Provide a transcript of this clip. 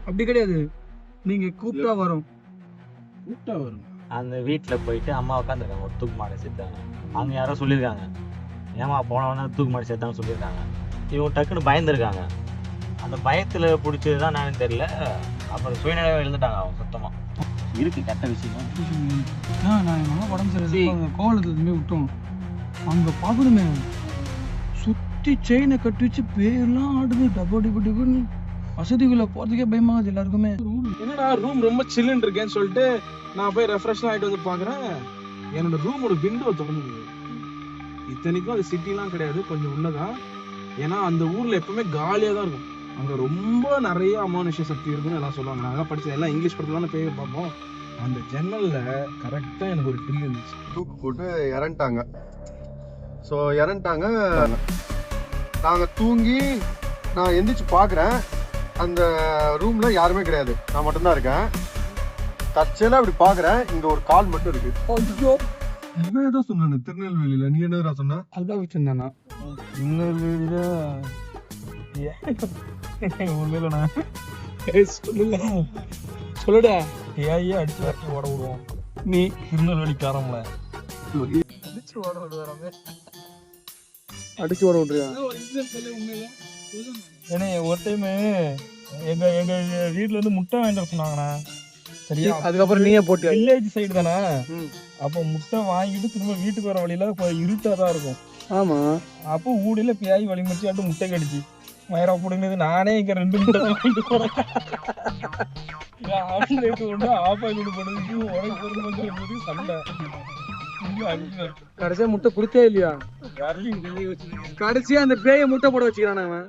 அப்படி கிடையாது, நீங்க கூப்பிட்டா வரும். அந்த வீட்டுல போயிட்டு அம்மா உட்காந்துருக்காங்க, ஒரு தூக்கு மாடை சேர்த்தாங்க. அங்க யாரோ சொல்லியிருக்காங்க, ஏமா போனவன தூக்கு மாடி சேர்த்தான்னு சொல்லியிருக்காங்க. இவங்க டக்குன்னு பயந்துருக்காங்க. அந்த பயத்துல பிடிச்சதுதான் நானும் தெரியல. அப்புறம் சுயநிலையா எழுந்துட்டாங்க அவங்க சுத்தமா. இருக்கு கெட்ட விஷயம். நான் எங்க உடம்பு சரியில்லை கோவலத்துல விட்டோம். அங்க பாக்கணுமே, சுத்தி செயினை கட்டி வச்சு பேர்லாம் ஆடுது, டபு டிபு டிபுன்னு. வசதிக்குள்ள போறதுக்கே பயமாகுது எல்லாருக்குமே. என்னடா ரூம் ரொம்ப சில்லுன்னு இருக்கேன்னு சொல்லிட்டு நான் போய் ரெஃப்ரெஷ் ஆகிட்டு வந்து பாக்குறேன், என்னோட ரூமோட விண்டோ திறந்துது. இத்தனைக்கும் அது சிட்டிலாம் கிடையாது, கொஞ்சம் உள்ளதான். ஏன்னா அந்த ஊர்ல எப்பவுமே காலியா தான் இருக்கும். அங்க ரொம்ப நிறைய அமானுஷ்ய சக்தி இருக்குன்னு எல்லாம் சொல்லுவாங்க. நாங்க படிச்சது எல்லாம் இங்கிலீஷ் படத்துல பேய் பார்ப்போம். அந்த ஜன்னல்ல கரெக்டா எனக்கு ஒரு ட்ரில் இருந்துச்சு. தூக்கு போட்டு இறந்துட்டாங்க. ஸோ இறந்துட்டாங்க. நாங்கள் தூங்கி நான் எந்திரிச்சு பார்க்குறேன், அந்த ரூம்ல யாருமே கிடையாது, நான் மட்டும்தான் இருக்கேன். தற்செயலா அப்படி பார்க்குறேன், இங்க ஒரு கால் மட்டும் இருக்கு. ஐயோ, இவன் ஏதோ சொன்னானு திருநெல்வேலியில, நீ என்னடா சொன்ன? அதுதான் வச்சிருந்தானா திருநெல்வேலியில உண்மையிலண்ணா சொல்லுடா. ஏன் அடிச்சு வரட்டி ஓட விடுவோம். நீ திருநெல்வேலிக்காரங்கள அடிச்சு ஓட விடுறாங்க, அடிச்சு ஓட விடுறியா? ஏன்னா ஒரு டைம் எங்க எங்க வீட்டுல இருந்து முட்டை வாங்கிட்டு சொன்னாங்கண்ணா. சரியா, அதுக்கப்புறம் நீயே போட்டு வில்லேஜ் சைடு தானே. அப்போ முட்டை வாங்கிட்டு திரும்ப வீட்டுக்கு வர வழியில இருட்டா தான் இருக்கும். ஆமா, அப்போ ஊடியில பேய் வழி முடிச்சு முட்டை கடிச்சு வயிறா பிடுங்கினது. நானே இங்க 2 முட்டை வாங்கிட்டு போறேன். ஆம்லேட் ஒன்று ஆஃப் ஆகி போனதுக்கு உனக்கு பொறுமை சண்டை. கடைசியா முட்டை குடுத்தே இல்லையா? கடைசியா அந்த பேய முட்டை போட வச்சுக்கிறான் அவன்.